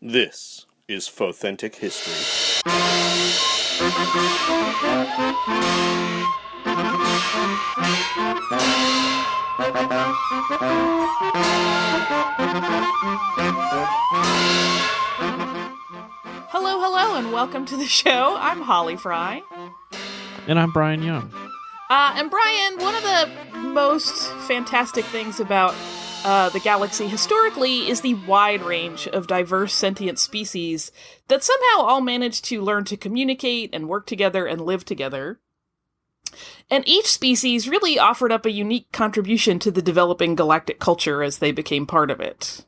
This is Fothentic History. Hello, and welcome to the show. I'm Holly Fry. And I'm Brian Young. And Brian, one of the most fantastic things about the galaxy historically is the wide range of diverse sentient species that somehow all manage to learn to communicate and work together and live together. And each species really offered up a unique contribution to the developing galactic culture as they became part of it.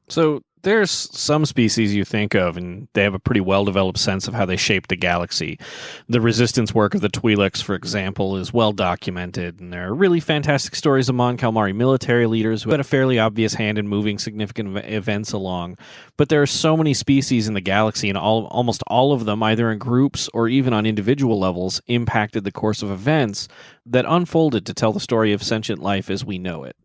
So there's some species you think of, and they have a pretty well-developed sense of how they shaped the galaxy. The resistance work of the Twi'leks, for example, is well documented, and there are really fantastic stories of Mon Calamari military leaders who had a fairly obvious hand in moving significant events along. But there are so many species in the galaxy, and almost all of them, either in groups or even on individual levels, impacted the course of events that unfolded to tell the story of sentient life as we know it.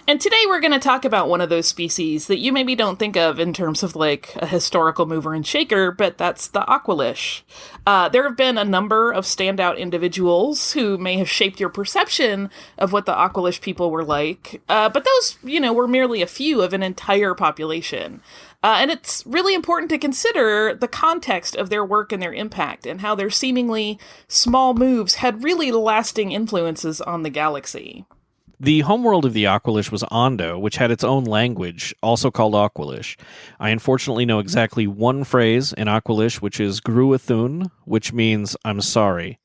And today we're going to talk about one of those species that you maybe don't think of in terms of like a historical mover and shaker, but that's the Aqualish. There have been a number of standout individuals who may have shaped your perception of what the Aqualish people were like, but those, were merely a few of an entire population. And it's really important to consider the context of their work and their impact and how their seemingly small moves had really lasting influences on the galaxy. The homeworld of the Aqualish was Ondo, which had its own language, also called Aqualish. I unfortunately know exactly one phrase in Aqualish, which is Gruathun, which means I'm sorry.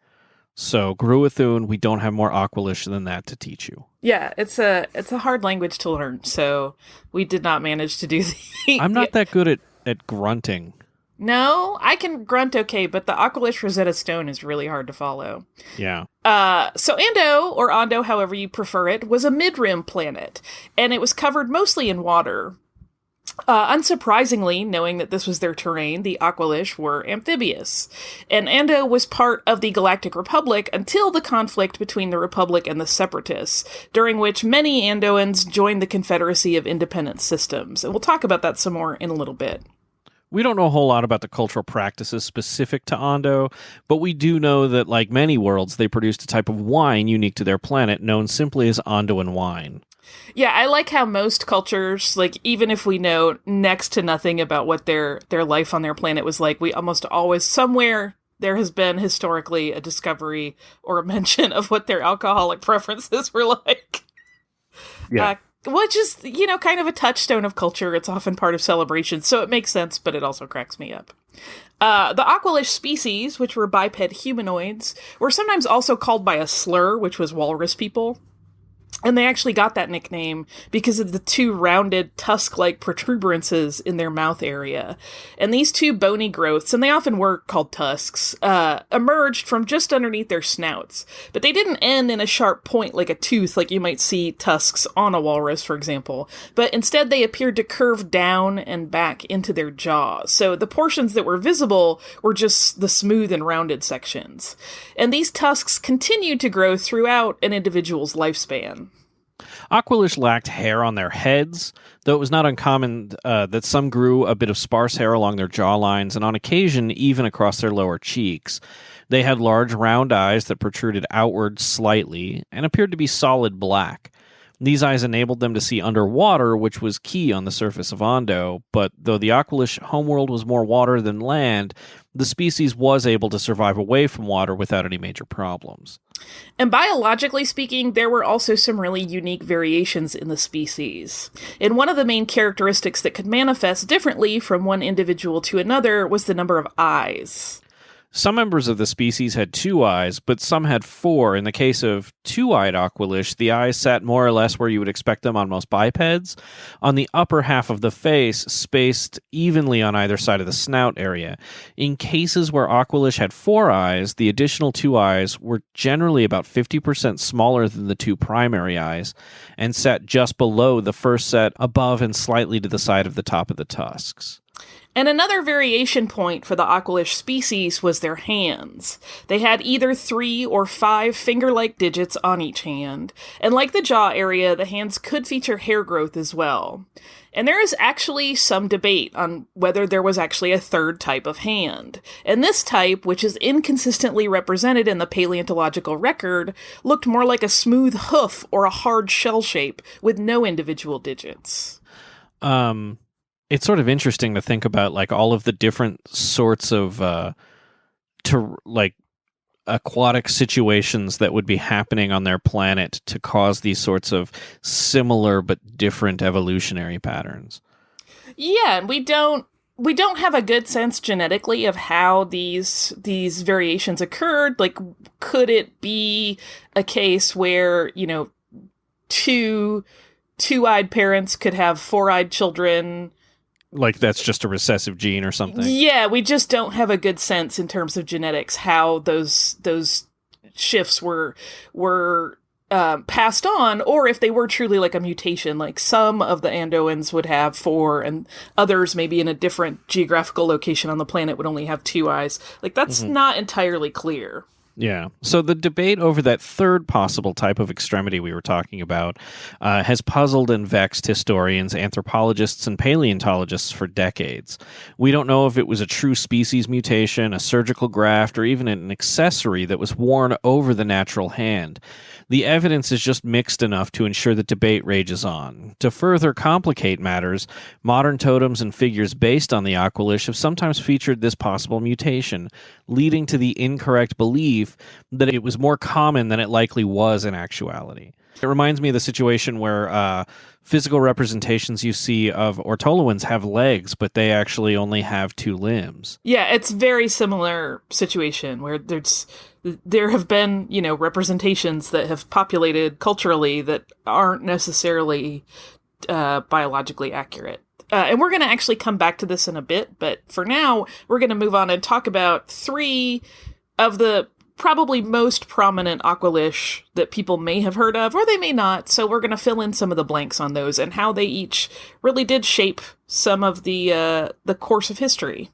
So Gruathun, we don't have more Aqualish than that to teach you. Yeah, it's a hard language to learn, so we did not manage to do the... I'm not that good at grunting. No, I can grunt okay, but the Aqualish Rosetta Stone is really hard to follow. Yeah. So Ando, or Ondo, however you prefer it, was a mid-rim planet, and it was covered mostly in water. Unsurprisingly, knowing that this was their terrain, the Aqualish were amphibious. And Ando was part of the Galactic Republic until the conflict between the Republic and the Separatists, during which many Andoans joined the Confederacy of Independent Systems. And we'll talk about that some more in a little bit. We don't know a whole lot about the cultural practices specific to Ondo, but we do know that, like many worlds, they produced a type of wine unique to their planet known simply as Ondoan wine. Yeah, I like how most cultures, like, even if we know next to nothing about what their life on their planet was like, we almost always, somewhere, there has been historically a discovery or a mention of what their alcoholic preferences were like. Yeah. Which is, kind of a touchstone of culture. It's often part of celebrations, so it makes sense, but it also cracks me up. The Aqualish species, which were biped humanoids, were sometimes also called by a slur, which was walrus people. And they actually got that nickname because of the two rounded tusk-like protuberances in their mouth area. And these two bony growths, and they often were called tusks, emerged from just underneath their snouts. But they didn't end in a sharp point like a tooth, like you might see tusks on a walrus, for example. But instead they appeared to curve down and back into their jaws. So the portions that were visible were just the smooth and rounded sections. And these tusks continued to grow throughout an individual's lifespan. Aqualish lacked hair on their heads, though it was not uncommon that some grew a bit of sparse hair along their jawlines and on occasion even across their lower cheeks. They had large round eyes that protruded outward slightly and appeared to be solid black. These eyes enabled them to see underwater, which was key on the surface of Ondo, but though the Aqualish homeworld was more water than land, the species was able to survive away from water without any major problems. And biologically speaking, there were also some really unique variations in the species. And one of the main characteristics that could manifest differently from one individual to another was the number of eyes. Some members of the species had 2 eyes, but some had 4. In the case of 2-eyed Aqualish, the eyes sat more or less where you would expect them on most bipeds, on the upper half of the face, spaced evenly on either side of the snout area. In cases where Aqualish had 4 eyes, the additional 2 eyes were generally about 50% smaller than the 2 primary eyes, and sat just below the first set, above and slightly to the side of the top of the tusks. And another variation point for the Aqualish species was their hands. They had either 3 or 5 finger-like digits on each hand, and like the jaw area, the hands could feature hair growth as well. And there is actually some debate on whether there was actually a third type of hand. And this type, which is inconsistently represented in the paleontological record, looked more like a smooth hoof or a hard shell shape with no individual digits. It's sort of interesting to think about, like, all of the different sorts of aquatic situations that would be happening on their planet to cause these sorts of similar but different evolutionary patterns. Yeah, and we don't have a good sense genetically of how these variations occurred. Like, could it be a case where, two-eyed parents could have four-eyed children? Like, that's just a recessive gene or something? Yeah, we just don't have a good sense in terms of genetics how those shifts were passed on, or if they were truly like a mutation. Like, some of the Andoans would have 4, and others maybe in a different geographical location on the planet would only have 2 eyes. Like, that's not entirely clear. Yeah. So the debate over that third possible type of extremity we were talking about has puzzled and vexed historians, anthropologists, and paleontologists for decades. We don't know if it was a true species mutation, a surgical graft, or even an accessory that was worn over the natural hand. The evidence is just mixed enough to ensure that debate rages on. To further complicate matters, modern totems and figures based on the Aqualish have sometimes featured this possible mutation, leading to the incorrect belief that it was more common than it likely was in actuality. It reminds me of the situation where physical representations you see of ortolans have legs, but they actually only have 2 limbs. Yeah, it's very similar situation where there have been, representations that have populated culturally that aren't necessarily biologically accurate. And we're going to actually come back to this in a bit, but for now, we're going to move on and talk about 3 of the probably most prominent Aqualish that people may have heard of, or they may not. So we're going to fill in some of the blanks on those and how they each really did shape some of the course of history.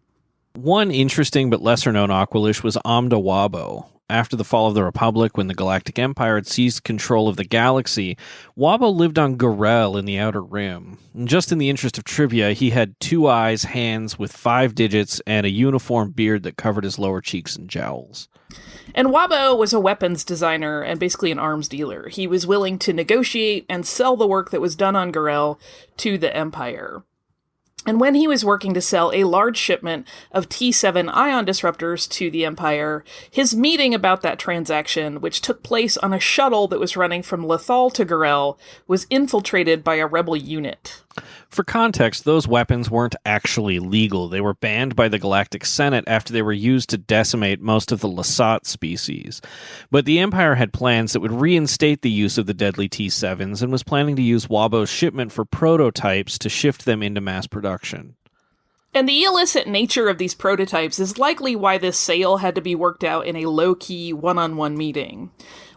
One interesting but lesser-known Aqualish was Wabo. After the fall of the Republic, when the Galactic Empire had seized control of the galaxy, Wabo lived on Garel in the Outer Rim. And just in the interest of trivia, he had 2 eyes, hands with 5 digits, and a uniform beard that covered his lower cheeks and jowls. And Wabo was a weapons designer and basically an arms dealer. He was willing to negotiate and sell the work that was done on Garel to the Empire. And when he was working to sell a large shipment of T7 ion disruptors to the Empire, his meeting about that transaction, which took place on a shuttle that was running from Lethal to Garel, was infiltrated by a rebel unit. For context, those weapons weren't actually legal. They were banned by the Galactic Senate after they were used to decimate most of the Lasat species. But the Empire had plans that would reinstate the use of the deadly T7s and was planning to use Wabo's shipment for prototypes to shift them into mass production. And the illicit nature of these prototypes is likely why this sale had to be worked out in a low-key, one-on-one meeting.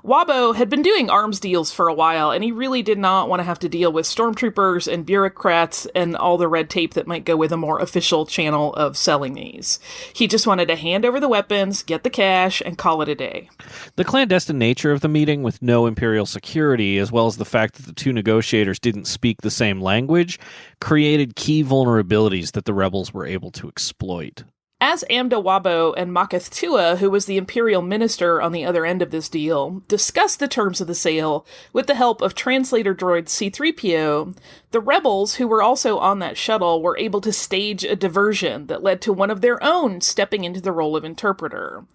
Wabo had been doing arms deals for a while, and he really did not want to have to deal with stormtroopers and bureaucrats and all the red tape that might go with a more official channel of selling these. He just wanted to hand over the weapons, get the cash, and call it a day. The clandestine nature of the meeting, with no Imperial security, as well as the fact that the 2 negotiators didn't speak the same language, created key vulnerabilities that the rebels were able to exploit. As Wabo and Makath Tua, who was the Imperial minister on the other end of this deal, discussed the terms of the sale with the help of translator droid C-3PO, the rebels, who were also on that shuttle, were able to stage a diversion that led to one of their own stepping into the role of interpreter.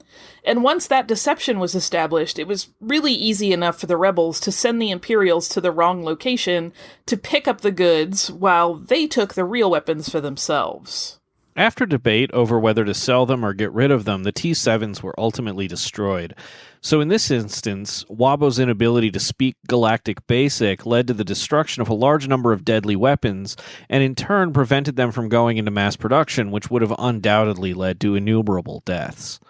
And once that deception was established, it was really easy enough for the rebels to send the Imperials to the wrong location to pick up the goods while they took the real weapons for themselves. After debate over whether to sell them or get rid of them, the T7s were ultimately destroyed. So in this instance, Wabo's inability to speak Galactic Basic led to the destruction of a large number of deadly weapons, and in turn prevented them from going into mass production, which would have undoubtedly led to innumerable deaths.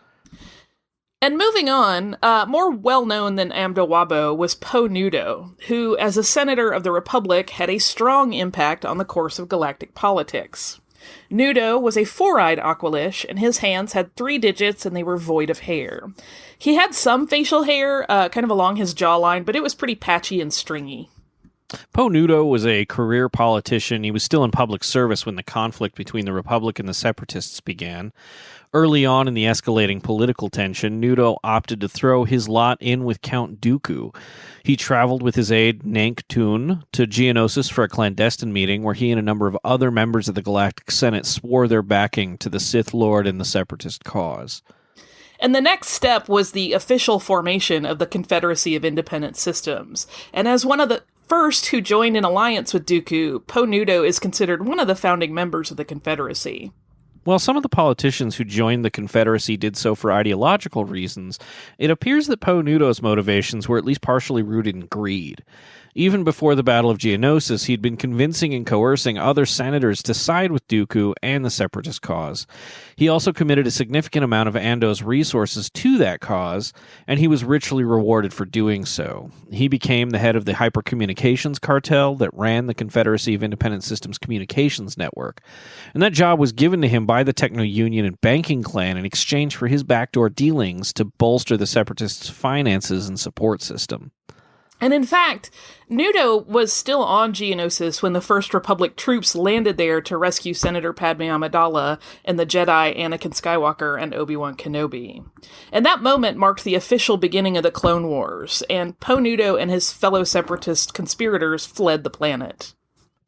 And moving on, more well-known than Wabo was Newdow, who, as a senator of the Republic, had a strong impact on the course of galactic politics. Newdow was a four-eyed Aqualish, and his hands had 3 digits and they were void of hair. He had some facial hair, kind of along his jawline, but it was pretty patchy and stringy. Poe Newdow was a career politician. He was still in public service when the conflict between the Republic and the Separatists began. Early on in the escalating political tension, Newdow opted to throw his lot in with Count Dooku. He traveled with his aide, Nank Toon, to Geonosis for a clandestine meeting where he and a number of other members of the Galactic Senate swore their backing to the Sith Lord and the Separatist cause. And the next step was the official formation of the Confederacy of Independent Systems. And as one of the first who joined an alliance with Dooku, Poe Newdow is considered one of the founding members of the Confederacy. While some of the politicians who joined the Confederacy did so for ideological reasons, it appears that Poe Newdow's motivations were at least partially rooted in greed. Even before the Battle of Geonosis, he'd been convincing and coercing other senators to side with Dooku and the Separatist cause. He also committed a significant amount of Ando's resources to that cause, and he was richly rewarded for doing so. He became the head of the hypercommunications cartel that ran the Confederacy of Independent Systems communications network. And that job was given to him by the Techno-Union and banking clan in exchange for his backdoor dealings to bolster the Separatists' finances and support system. And in fact, Newdow was still on Geonosis when the First Republic troops landed there to rescue Senator Padme Amidala and the Jedi Anakin Skywalker and Obi-Wan Kenobi. And that moment marked the official beginning of the Clone Wars, and Poe Newdow and his fellow Separatist conspirators fled the planet.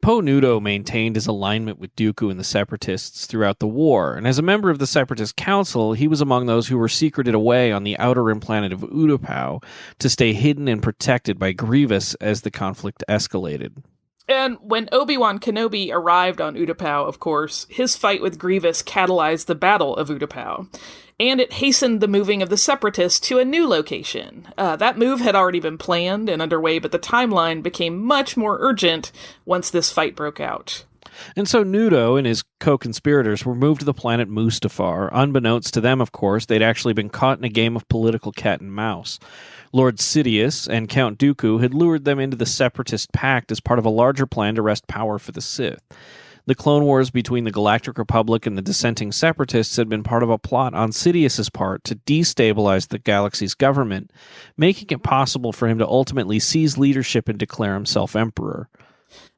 Poe Newdow maintained his alignment with Dooku and the Separatists throughout the war, and as a member of the Separatist Council, he was among those who were secreted away on the outer rim planet of Utapau to stay hidden and protected by Grievous as the conflict escalated. And when Obi-Wan Kenobi arrived on Utapau, of course, his fight with Grievous catalyzed the Battle of Utapau, and it hastened the moving of the Separatists to a new location. That move had already been planned and underway, but the timeline became much more urgent once this fight broke out. And so Newdow and his co-conspirators were moved to the planet Mustafar. Unbeknownst to them, of course, they'd actually been caught in a game of political cat and mouse. Lord Sidious and Count Dooku had lured them into the Separatist Pact as part of a larger plan to wrest power for the Sith. The Clone Wars between the Galactic Republic and the dissenting Separatists had been part of a plot on Sidious's part to destabilize the galaxy's government, making it possible for him to ultimately seize leadership and declare himself emperor.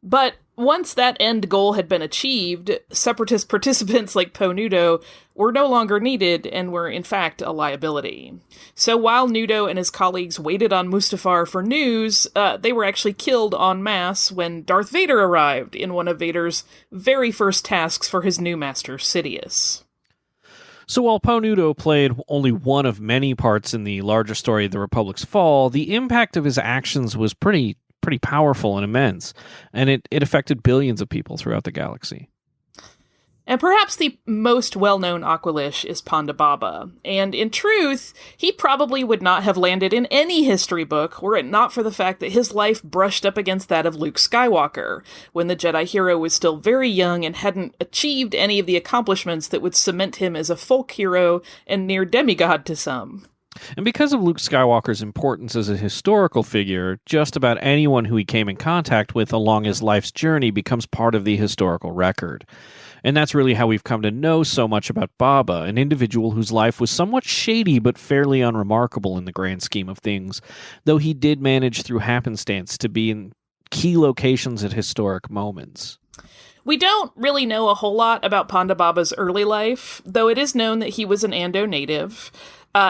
But once that end goal had been achieved, Separatist participants like Poe Newdow were no longer needed and were in fact a liability. So while Newdow and his colleagues waited on Mustafar for news, they were actually killed en masse when Darth Vader arrived in one of Vader's very first tasks for his new master, Sidious. So while Poe Newdow played only one of many parts in the larger story of the Republic's fall, the impact of his actions was pretty powerful and immense, and it affected billions of people throughout the galaxy. And perhaps the most well-known Aqualish is Ponda Baba, and in truth, he probably would not have landed in any history book were it not for the fact that his life brushed up against that of Luke Skywalker, when the Jedi hero was still very young and hadn't achieved any of the accomplishments that would cement him as a folk hero and near demigod to some. And because of Luke Skywalker's importance as a historical figure, just about anyone who he came in contact with along his life's journey becomes part of the historical record. And that's really how we've come to know so much about Baba, an individual whose life was somewhat shady but fairly unremarkable in the grand scheme of things, though he did manage through happenstance to be in key locations at historic moments. We don't really know a whole lot about Ponda Baba's early life, though it is known that he was an Ando native.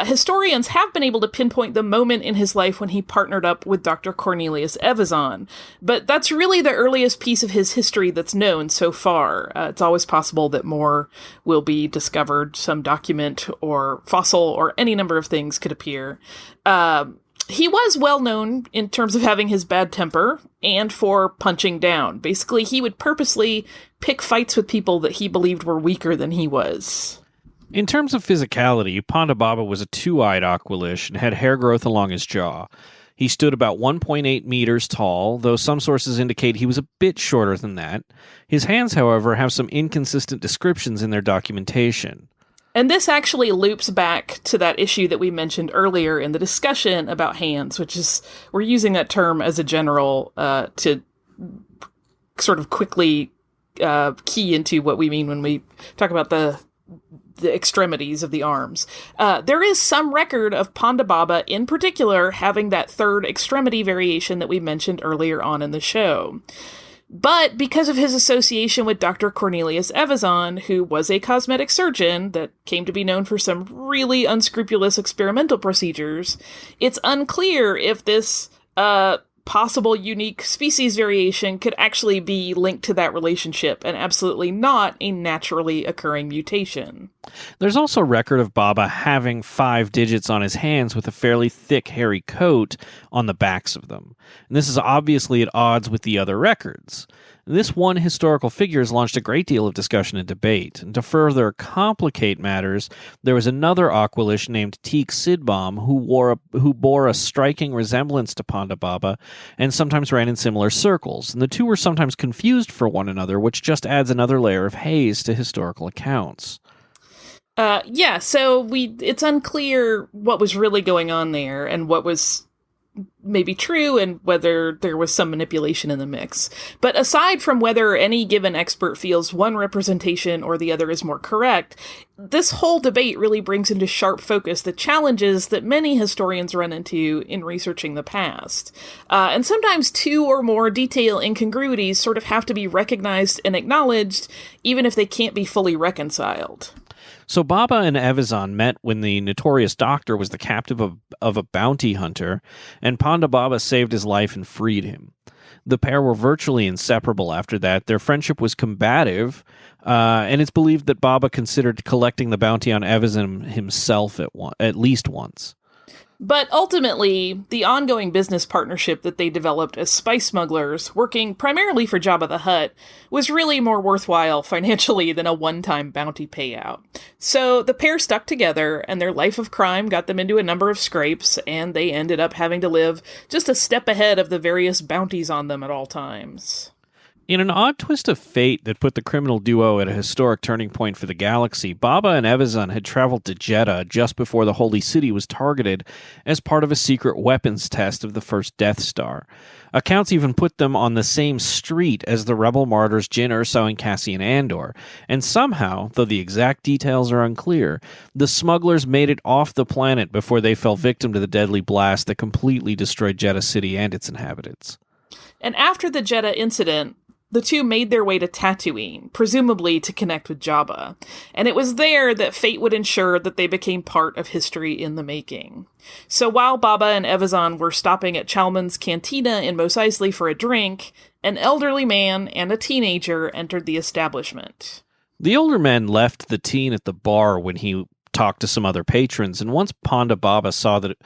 Historians have been able to pinpoint the moment in his life when he partnered up with Dr. Cornelius Evazan, but that's really the earliest piece of his history that's known so far. It's always possible that more will be discovered, some document or fossil or any number of things could appear. He was well known in terms of having his bad temper and for punching down. Basically, he would purposely pick fights with people that he believed were weaker than he was. In terms of physicality, Ponda Baba was a two-eyed Aqualish and had hair growth along his jaw. He stood about 1.8 meters tall, though some sources indicate he was a bit shorter than that. His hands, however, have some inconsistent descriptions in their documentation. And this actually loops back to that issue that we mentioned earlier in the discussion about hands, which is, we're using that term as a general to sort of quickly key into what we mean when we talk about the extremities of the arms. There is some record of Ponda Baba in particular having that third extremity variation that we mentioned earlier on in the show. But because of his association with Dr. Cornelius Evazan, who was a cosmetic surgeon that came to be known for some really unscrupulous experimental procedures, it's unclear if this possible unique species variation could actually be linked to that relationship and absolutely not a naturally occurring mutation. There's also record of Baba having 5 digits on his hands with a fairly thick, hairy coat on the backs of them. And this is obviously at odds with the other records. This one historical figure has launched a great deal of discussion and debate. And to further complicate matters, there was another Aqualish named Teek Sidbom who bore a striking resemblance to Ponda Baba and sometimes ran in similar circles. And the two were sometimes confused for one another, which just adds another layer of haze to historical accounts. So it's unclear what was really going on there and what was maybe true and whether there was some manipulation in the mix. But aside from whether any given expert feels one representation or the other is more correct, this whole debate really brings into sharp focus the challenges that many historians run into in researching the past. And sometimes 2 or more detail incongruities sort of have to be recognized and acknowledged, even if they can't be fully reconciled. So Baba and Evazan met when the notorious doctor was the captive of a bounty hunter, and Ponda Baba saved his life and freed him. The pair were virtually inseparable after that. Their friendship was combative, and it's believed that Baba considered collecting the bounty on Evazan himself at least once. But ultimately, the ongoing business partnership that they developed as spice smugglers, working primarily for Jabba the Hutt, was really more worthwhile financially than a one-time bounty payout. So the pair stuck together, and their life of crime got them into a number of scrapes, and they ended up having to live just a step ahead of the various bounties on them at all times. In an odd twist of fate that put the criminal duo at a historic turning point for the galaxy, Baba and Evazan had traveled to Jeddah just before the Holy City was targeted as part of a secret weapons test of the first Death Star. Accounts even put them on the same street as the rebel martyrs Jyn Erso and Cassian Andor, and somehow, though the exact details are unclear, the smugglers made it off the planet before they fell victim to the deadly blast that completely destroyed Jeddah City and its inhabitants. And after the Jeddah incident, the two made their way to Tatooine, presumably to connect with Jabba, and it was there that fate would ensure that they became part of history in the making. So while Baba and Evazan were stopping at Chalmun's Cantina in Mos Eisley for a drink, an elderly man and a teenager entered the establishment. The older man left the teen at the bar when he talked to some other patrons, and once Ponda Baba saw that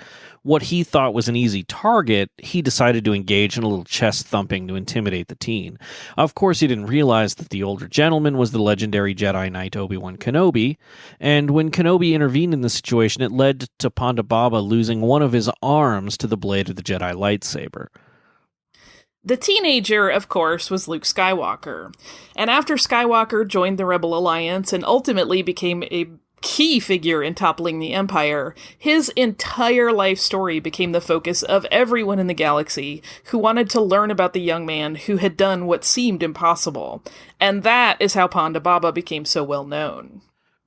what he thought was an easy target, he decided to engage in a little chest thumping to intimidate the teen. Of course, he didn't realize that the older gentleman was the legendary Jedi Knight Obi-Wan Kenobi, and when Kenobi intervened in the situation, it led to Ponda Baba losing one of his arms to the blade of the Jedi lightsaber. The teenager, of course, was Luke Skywalker, and after Skywalker joined the Rebel Alliance and ultimately became a key figure in toppling the Empire, his entire life story became the focus of everyone in the galaxy who wanted to learn about the young man who had done what seemed impossible. And that is how Ponda Baba became so well known.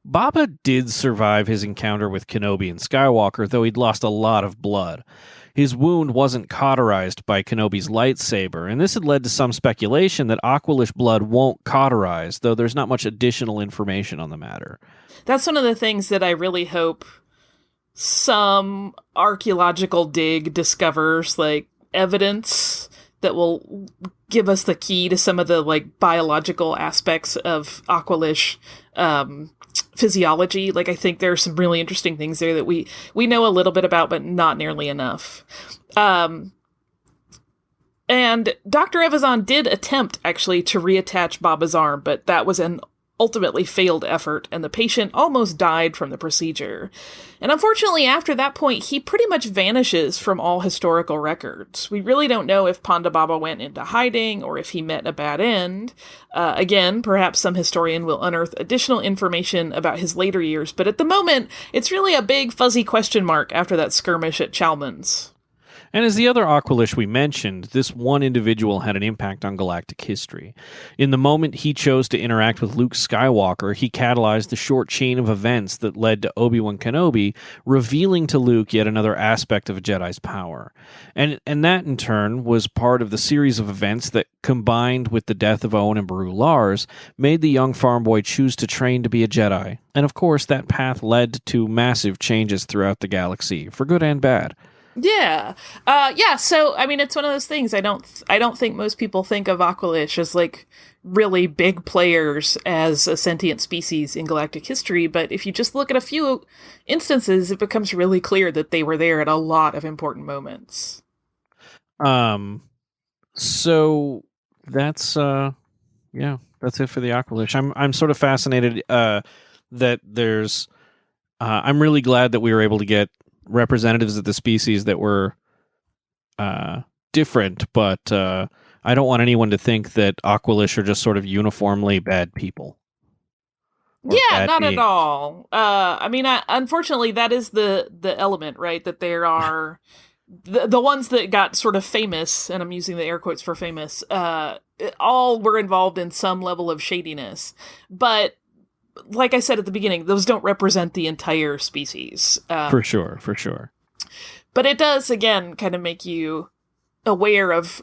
Baba did survive his encounter with Kenobi and Skywalker, though he'd lost a lot of blood. His wound wasn't cauterized by Kenobi's lightsaber, and this had led to some speculation that Aqualish blood won't cauterize, though there's not much additional information on the matter. That's one of the things that I really hope some archaeological dig discovers, like, evidence that will give us the key to some of the, like, biological aspects of Aqualish physiology. Like, I think there are some really interesting things there that we know a little bit about, but not nearly enough. And Dr. Evazan did attempt, actually, to reattach Baba's arm, but that was an ultimately failed effort, and the patient almost died from the procedure. And unfortunately, after that point, he pretty much vanishes from all historical records. We really don't know if Ponda Baba went into hiding or if he met a bad end. Again, perhaps some historian will unearth additional information about his later years, but at the moment, it's really a big fuzzy question mark after that skirmish at Chalmun's. And as the other Aqualish we mentioned, this one individual had an impact on galactic history. In the moment he chose to interact with Luke Skywalker, he catalyzed the short chain of events that led to Obi-Wan Kenobi revealing to Luke yet another aspect of a Jedi's power. And that, in turn, was part of the series of events that, combined with the death of Owen and Beru Lars, made the young farm boy choose to train to be a Jedi. And of course, that path led to massive changes throughout the galaxy, for good and bad. Yeah. So, I mean, it's one of those things. I don't think most people think of Aqualish as, like, really big players as a sentient species in galactic history, but if you just look at a few instances, it becomes really clear that they were there at a lot of important moments. So that's that's it for the Aqualish. I'm sort of fascinated that there's I'm really glad that we were able to get representatives of the species that were different, but I don't want anyone to think that Aqualish are just sort of uniformly bad people. Yeah, not at all. I mean, unfortunately, that is the element, right? That there are the ones that got sort of famous, and I'm using the air quotes for famous, all were involved in some level of shadiness. But like I said at the beginning, those don't represent the entire species. For sure. But it does, again, kind of make you aware of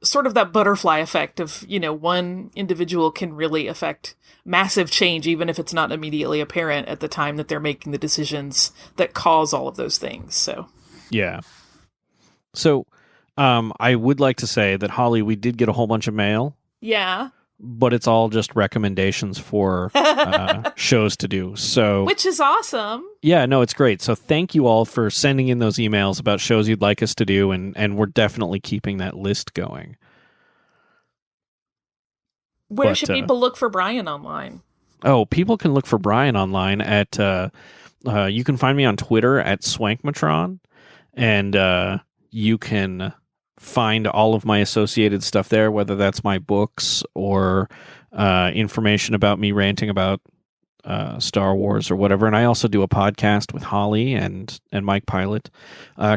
sort of that butterfly effect of, one individual can really affect massive change, even if it's not immediately apparent at the time that they're making the decisions that cause all of those things. So, yeah. So, I would like to say that, Holly, we did get a whole bunch of mail. Yeah. But it's all just recommendations for shows to do. So, which is awesome. Yeah, no, it's great. So thank you all for sending in those emails about shows you'd like us to do, and we're definitely keeping that list going. Where should people look for Brian online? Oh, people can look for Brian online at you can find me on Twitter at Swankmatron, and you can find all of my associated stuff there, whether that's my books or information about me ranting about Star Wars or whatever. And I also do a podcast with Holly and Mike Pilot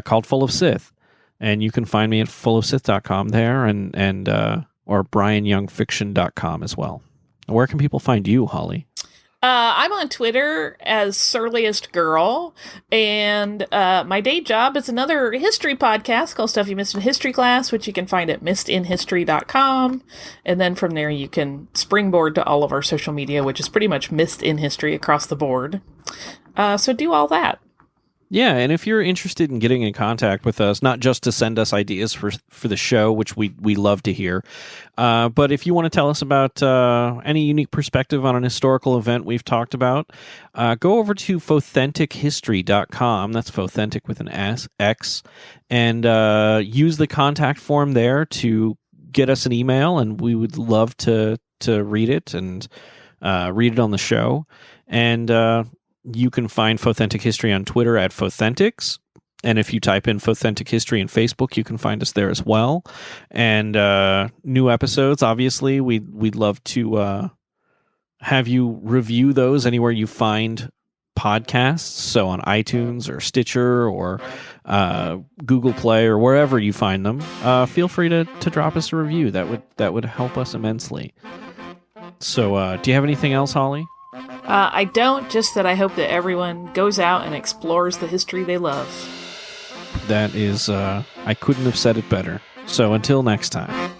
called Full of Sith, and you can find me at fullofsith.com there, and or brianyoungfiction.com as well. Where can people find you, Holly? I'm on Twitter as Surliest Girl, and my day job is another history podcast called Stuff You Missed in History Class, which you can find at missedinhistory.com, and then from there you can springboard to all of our social media, which is pretty much Missed in History across the board. So do all that. Yeah, and if you're interested in getting in contact with us, not just to send us ideas for the show, which we love to hear, but if you want to tell us about any unique perspective on an historical event we've talked about, go over to fothentichistory.com. That's Fothentic with an X, and use the contact form there to get us an email, and we would love to read it and read it on the show. And you can find Fothentic History on Twitter at Fothentics. And if you type in Fothentic History in Facebook, you can find us there as well. And new episodes, obviously, we'd love to have you review those anywhere you find podcasts. So on iTunes or Stitcher or Google Play or wherever you find them, feel free to drop us a review. That would help us immensely. So do you have anything else, Holly? I don't, just that I hope that everyone goes out and explores the history they love. That is, I couldn't have said it better. So until next time.